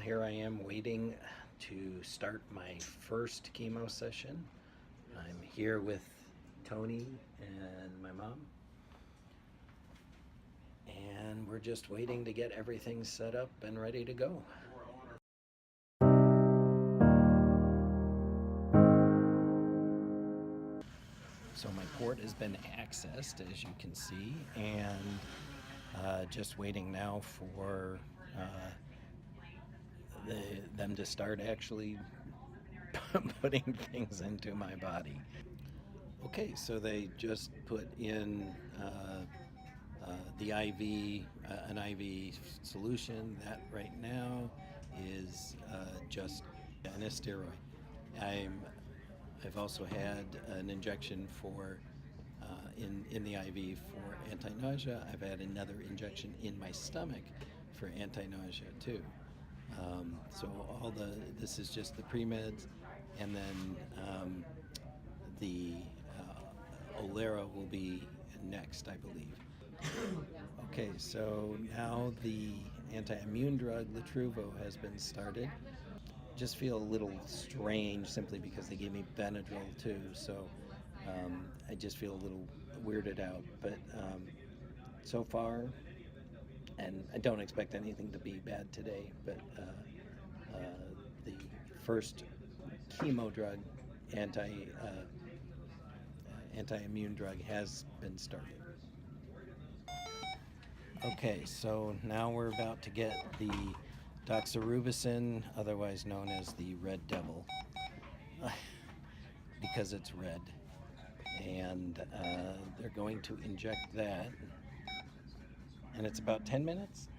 here I am waiting to start my first chemo session. I'm here with Tony and my mom, and we're just waiting to get everything set up and ready to go. So my port has been accessed, as you can see, and just waiting now for them to start actually putting things into my body. Okay, so they just put in the IV, an IV solution. That right now is just a steroid. I've also had an injection for in the IV for anti-nausea. I've had another injection in my stomach for anti-nausea too. So this is just the pre-meds, and then the Olera will be next, I believe. Okay, so now the anti-immune drug Latruvo has been started. Just feel a little strange simply because they gave me Benadryl too, so I just feel a little weirded out. But so far, and I don't expect anything to be bad today, but the first chemo drug, anti-immune drug has been started. Okay, so now we're about to get the doxorubicin, otherwise known as the Red Devil, because it's red. And they're going to inject that. And it's about 10 minutes?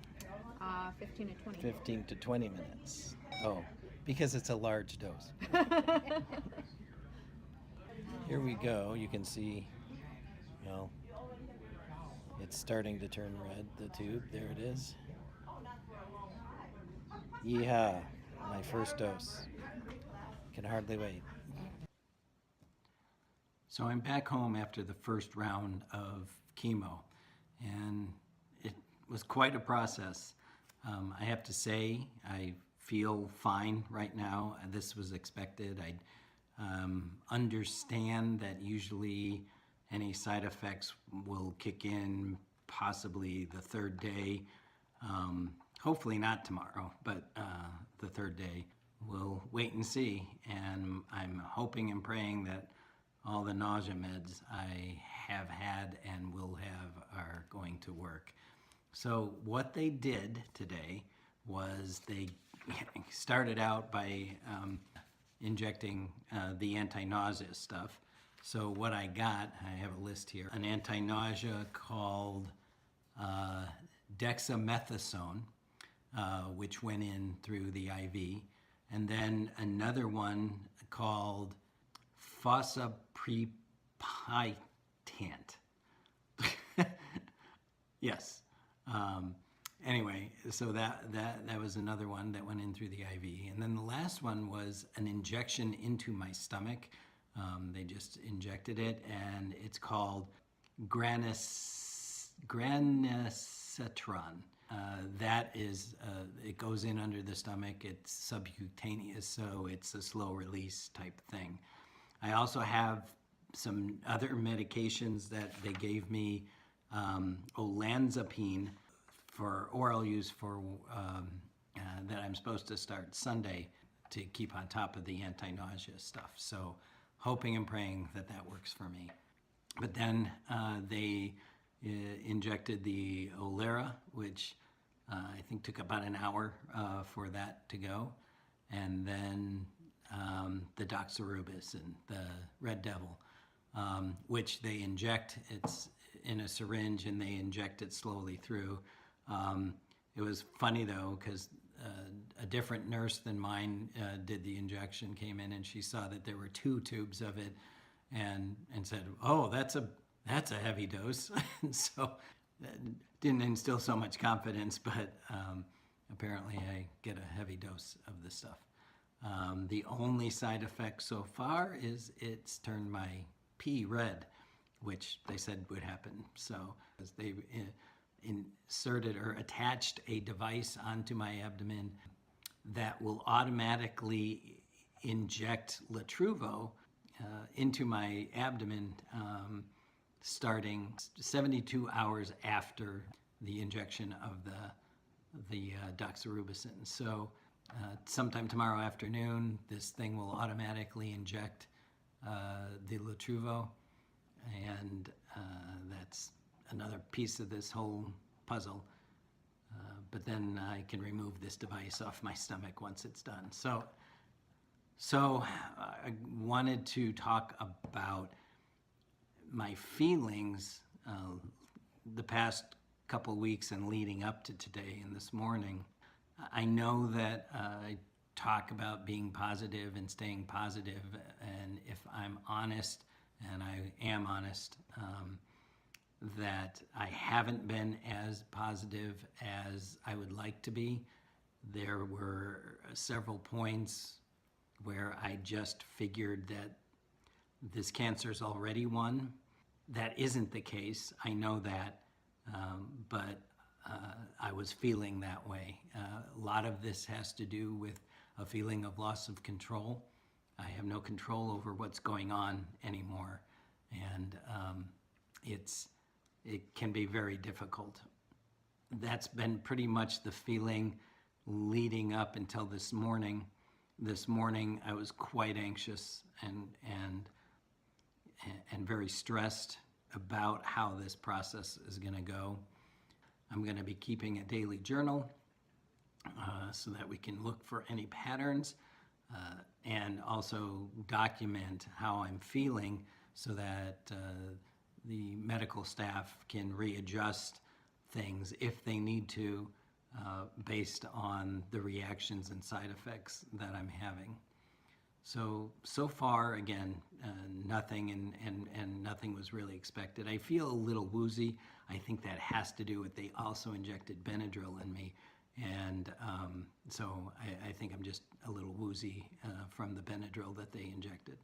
15 to 20. 15 to 20 minutes. Oh, because it's a large dose. Here we go. You can see, well, it's starting to turn red, the tube. There it is. Yeehaw, my first dose. Can hardly wait. So I'm back home after the first round of chemo, and it was quite a process. I have to say, I feel fine right now. This was expected. I understand that usually any side effects will kick in possibly the third day. Hopefully not tomorrow, but the third day. We'll wait and see, and I'm hoping and praying that all the nausea meds I have had and will have are going to work. So what they did today was they started out by injecting the anti-nausea stuff. So what I got, I have a list here, an anti-nausea called dexamethasone, which went in through the IV, and then another one called fosaprepitant. Yes. Anyway, so that was another one that went in through the IV. And then the last one was an injection into my stomach. They just injected it, and it's called granisetron. That is, it goes in under the stomach. It's subcutaneous, so it's a slow release type thing. I also have some other medications that they gave me, olanzapine for oral use for that I'm supposed to start Sunday to keep on top of the anti-nausea stuff. So hoping and praying that that works for me. But then they injected the Olera, which I think took about an hour for that to go. And then the doxorubicin, the Red Devil, which they inject. It's in a syringe and they inject it slowly through. It was funny though, because a different nurse than mine did the injection, came in and she saw that there were 2 tubes of it and said, oh, that's a heavy dose. And so that didn't instill so much confidence, but apparently I get a heavy dose of this stuff. The only side effect so far is it's turned my pee red, which they said would happen. So as they inserted or attached a device onto my abdomen that will automatically inject Latruvo into my abdomen starting 72 hours after the injection of the doxorubicin. So sometime tomorrow afternoon, this thing will automatically inject the Latruvo, and that's another piece of this whole puzzle. But then I can remove this device off my stomach once it's done. So I wanted to talk about my feelings the past couple weeks and leading up to today and this morning. I know that I talk about being positive and staying positive, and if I'm honest, and I am honest, that I haven't been as positive as I would like to be. There were several points where I just figured that this cancer's already won. That isn't the case. I know that, but I was feeling that way. A lot of this has to do with a feeling of loss of control. I have no control over what's going on anymore, and it can be very difficult. That's been pretty much the feeling leading up until this morning. This morning I was quite anxious and very stressed about how this process is going to go. I'm going to be keeping a daily journal so that we can look for any patterns and also document how I'm feeling so that the medical staff can readjust things if they need to based on the reactions and side effects that I'm having. So far, again, nothing and nothing was really expected. I feel a little woozy. I think that has to do with they also injected Benadryl in me. And so I think I'm just a little woozy from the Benadryl that they injected.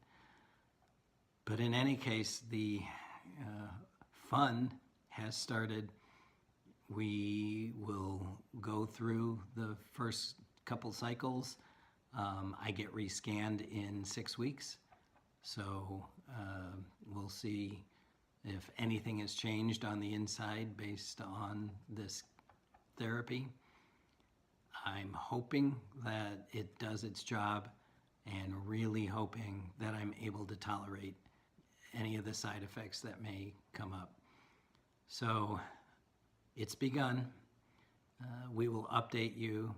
But in any case, the fun has started. We will go through the first couple cycles. I get rescanned in 6 weeks, so we'll see if anything has changed on the inside based on this therapy. I'm hoping that it does its job and really hoping that I'm able to tolerate any of the side effects that may come up. So it's begun. We will update you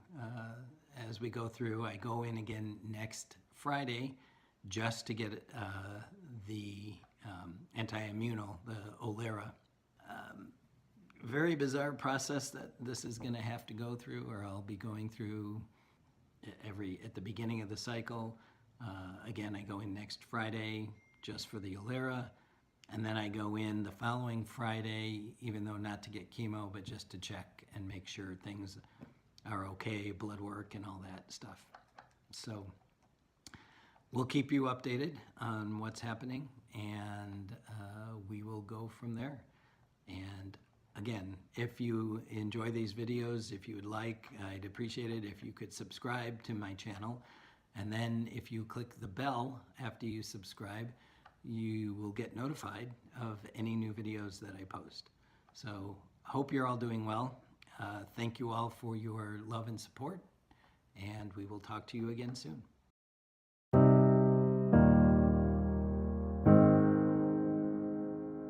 as we go through. I go in again next Friday just to get the anti-immunal, the Olera. Very bizarre process that this is going to have to go through, or I'll be going through at the beginning of the cycle. Again, I go in next Friday just for the Olera, and then I go in the following Friday, even though not to get chemo, but just to check and make sure things are okay, blood work and all that stuff. So we'll keep you updated on what's happening, and we will go from there. And again, if you enjoy these videos, if you would like, I'd appreciate it if you could subscribe to my channel. And then if you click the bell after you subscribe, you will get notified of any new videos that I post. So hope you're all doing well. Thank you all for your love and support, and we will talk to you again soon.